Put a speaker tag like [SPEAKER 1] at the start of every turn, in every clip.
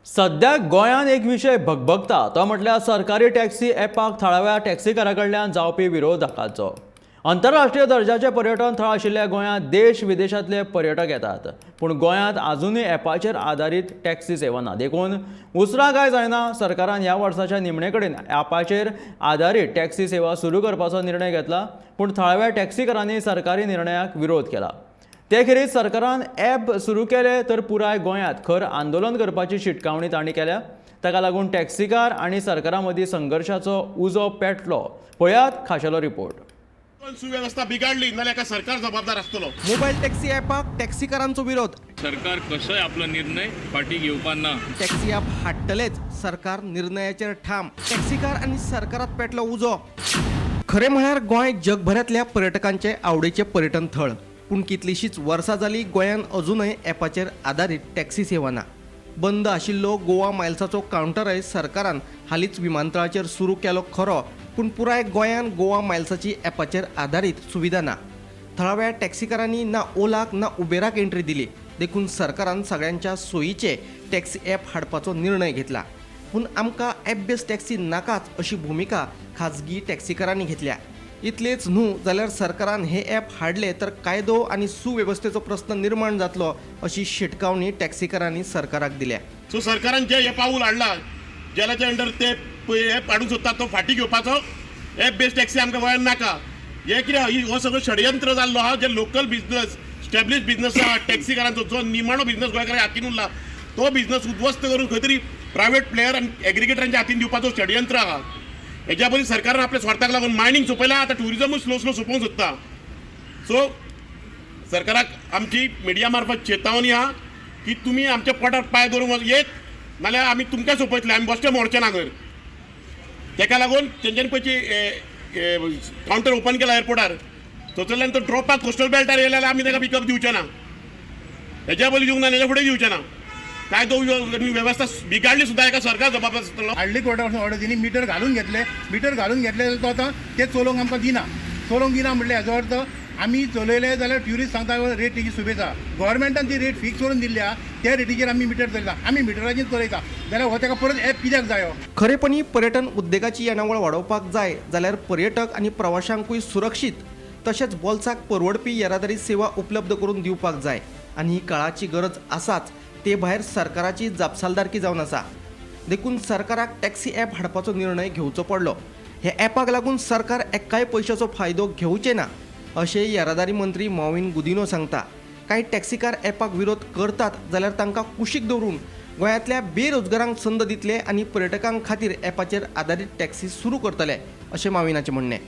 [SPEAKER 1] सध्या गोंयान एक विषय भगभगता तो म्हटल्यार सरकारी टॅक्सी ॲपाक थळाव्या टॅक्सीकारां कडल्यान जावपी विरोधकाचो। आंतरराष्ट्रीय दर्जाचे पर्यटन थळ आशिल्ल्या गोंयांत देश विदेशांतले पर्यटक येतात, पूण गोंयांत आजुनूय ॲपाचेर आदारीत टॅक्सी सेवा ना। देखून उसरां काय जायना, सरकारान ह्या वर्साच्या निमणे कडेन ॲपाचेर आदारीत टॅक्सी सेवा सुरू करपाचो निर्णय घेतला, पूण थळाव्या टॅक्सीकारांनी सरकारी निर्णयाक विरोध केला। ते खेरीज सरकारान ॲप सुरू केले तर पुराय गोंयांत खर आंदोलन करपाची शिटकावणी तांणी केल्या। ताका लागून टॅक्सीकार आनी सरकारां मदीं संघर्शाचो उजो पेटलो। पळयात खाशेलो रिपोर्ट।
[SPEAKER 2] सुव्यवस्था बिघडली नाल्यार का सरकार जबाबदार आसतलो।
[SPEAKER 3] मोबाईल टॅक्सी ॲपाक टॅक्सीकारांचो विरोध।
[SPEAKER 4] सरकार कसोय आपलो निर्णय फाटी घेवपा ना।
[SPEAKER 3] टॅक्सी ॲप हाडटलेच, सरकार निर्णयाचेर ठाम। टॅक्सीकार आनी सरकारात पेटलो उजो। खरें म्हळ्यार गोंय जगभरांतल्या पर्यटकांचे आवडीचे पर्यटन थळ, पूण कितलीशीच वर्सां जालीं गोंयांत अजूनय ॲपाचेर आदारीत टॅक्सी सेवा ना। बंद आशिल्लो गोवा मायल्साचो कावंटरय सरकारान हालींच विमानतळाचेर सुरू केलो खरो, पूण पुराय गोंयांत गोवा मायल्साची ॲपाचेर आदारीत सुविधा ना। थळाव्या टॅक्सीकारांनी ना ओलाक ना उबेराक एंट्री दिली, देखून सरकारान सगळ्यांच्या सोयीचे टॅक्सी ॲप हाडपाचो निर्णय घेतला। पूण आमकां ॲप बेस्ड टॅक्सी नाकाच अशी भुमिका खाजगी टॅक्सीकारांनी घेतल्या। इतलेच न्हू जाल्यार सरकारान हे ॲप हाडले तर कायदो आनी सुवेवस्थेचो प्रस्न निर्माण जातलो अशी शिटकावणी टॅक्सीकारांनी सरकाराक दिल्या।
[SPEAKER 2] सो सरकारान जे हे पाऊल हाडला, ज्याच्या अंडर ते ॲप हाडूंक सोदता तो फाटी घेवपाचो ॲप बेस्ड टॅक्सी आमकां गोंयांत नाका। हे कितें हो सगळो षडयंत्र जाल्लो आहा। जे लोकल बिझनस स्टॅब्लिश बिझनस आहा टॅक्सीकारांचो, जो निमाणो बिझनस गोंयकारांक हातीन उरला, तो बिझनस उद्ध्वस्त करून खंय तरी प्रायव्हेट प्लेयर आनी एग्रिगेटरांच्या हातीन दिवपाचो षडयंत्र आहा। हेच्या पयलीं सरकारान आपल्या स्वार्थाक लागून मायनींग सोंपयला, आतां टुरिजमूय स्लो स्लो सोंपोवंक सोदता। सो सरकाराक आमची मिडिया मार्फत चेतावणी आहा की तुमी आमच्या पोटार पांय दवरूंक येत, नाल्यार आमी तुमकां सोंपयतले, आमी बसचे मोडचे ना घर। तेका लागून तेंच्यांनी पयलीं कावंटर ओपन केला एअरपोर्टार, थंयसरल्यान तो ड्रॉपाक कोस्टल बेल्टार येयले जाल्यार आमी ताका पिकअप दिवचे ना। हेच्या पयलीं दिवंक ना, हेच्या फुडें दिवचे ना। काय तो व्यवस्था बिघडली सुद्धा एका सरकार जबाबदार आसतलो।
[SPEAKER 5] हाडली कोर्टान ऑर्डर दिली, मीटर घालून घेतले जाल्यार तो आतां ते चलोवंक आमकां दिना म्हणले हेजो अर्थ आमी चलयले जाल्यार ट्युरिस्ट सांगता रेट तेजी सुबेजा गव्हर्मेंटान ती रेट फिक्स करून दिल्या, त्या रेटीचेर आमी मिटर चलयता, आमी मिटराचेर चलयता जाल्यार हो ताका परत ॲप कित्याक जायो?
[SPEAKER 3] खरेपणी पर्यटन उद्देगाची येणावळ वाडोवपाक जाय जाल्यार पर्यटक आनी प्रवाशांकूय सुरक्षीत तशेंच बोल्साक परवडपी येरादारी सेवा उपलब्ध करून दिवपाक जाय, आनी ही काळाची गरज आसाच। ते भायर सरकाराची जापसालदारकी जावन आसा, देखून सरकाराक टॅक्सी ॲप हाडपाचो निर्णय घेवचो पडलो। हे ॲपाक लागून सरकार एक्काय पयशाचो फायदो घेवचे ना अशें येरादारी मंत्री मॉविन गुदिन्हो सांगता। कांय टॅक्सीकार ॲपाक विरोध करतात जाल्यार तांकां कुशीक दवरून गोंयांतल्या बेरोजगारांक संद दितले आनी पर्यटकां खातीर ॲपाचेर आदारीत टॅक्सी सुरू करतले अशें माविनाचें म्हणणें।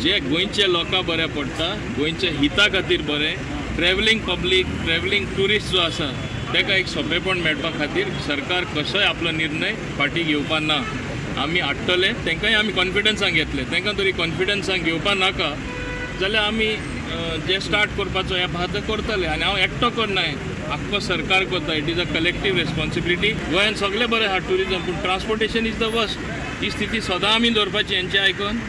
[SPEAKER 4] जे गोंयचे लोकांक बरें पडटा, गोंयच्या हिता खातीर बरें, ट्रॅव्हलिंग पब्लीक, ट्रॅव्हलिंग ट्युरिस्ट जो आसा ताका एक सोंपेपण मेळपा खातीर सरकार कसोय आपलो निर्णय फाटी घेवपा ना। आमी हाडटले, तांकांय आमी कॉन्फिडन्सान घेतले, तांकां तरी कॉन्फिडन्सान घेवपा नाका जाल्यार आमी जे स्टार्ट करपाचो ॲप आहा तो करतले। आनी हांव एकटो करनाय, आख्खो सरकार करता। It is a collective responsibility. गोंयांत सगळे बरें आहा ट्युरिजम, पूण ट्रान्सपोर्टेशन इज द वर्स्ट। ही स्थिती सदां आमी दवरपाची, हेंचें आयकून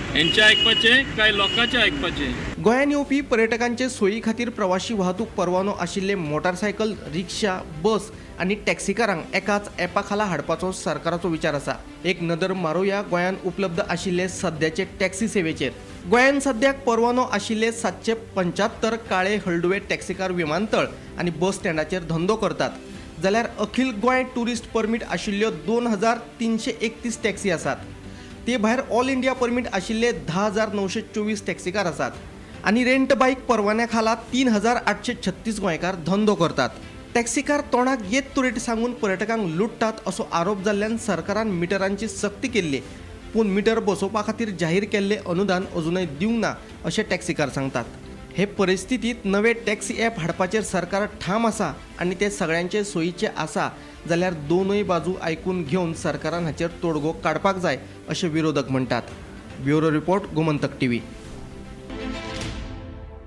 [SPEAKER 4] हेंचें आयकपाचें काय लोकांचें आयकपाचें।
[SPEAKER 3] गोंयांत येवपी पर्यटकांचे सोयी खातीर प्रवाशी वाहतूक परवानो आशिल्ले मोटारसायकल, रिक्षा, बस आनी टॅक्सीकारांक एकाच ॲपा खाला हाडपाचो सरकाराचो विचार आसा। एक नदर मारूया गोंयांत उपलब्ध आशिल्ले सद्याचे टॅक्सी सेवेचेर। गोंयांत सद्याक परवानो आशिल्ले 775 काळे हळडुवे टॅक्सीकार विमानतळ आनी बस स्टँडाचेर धंदो करतात, जाल्यार अखील गोंय टुरिस्ट परमीट आशिल्ल्यो 2331 टॅक्सी आसात। ते भायर ऑल इंडिया परमीट आशिल्ले 10,924 टॅक्सीकार आसात आनी रेंट बाईक परवान्या खाला 3,836 गोंयकार धंदो करतात। टॅक्सीकार तोंडाक येत तुरेट सांगून पर्यटकांक लुटतात असो आरोप जाल्ल्यान सरकारान मिटरांची सक्ती केल्ली, पूण मिटर बसोवपा खातीर जाहीर केल्ले अनुदान अजूनय दिवंक ना अशें टॅक्सीकार सांगतात। हे परिस्थितीत नवे टॅक्सी ॲप हाडपाचेर सरकार ठाम आसा आनी ते सगळ्यांचे सोयीचे आसा जाल्यार दोनूय बाजू आयकून घेवन सरकारान हाचेर तोडगो काडपाक जाय अशें विरोधक म्हणटात। Bureau report, Gomantak TV.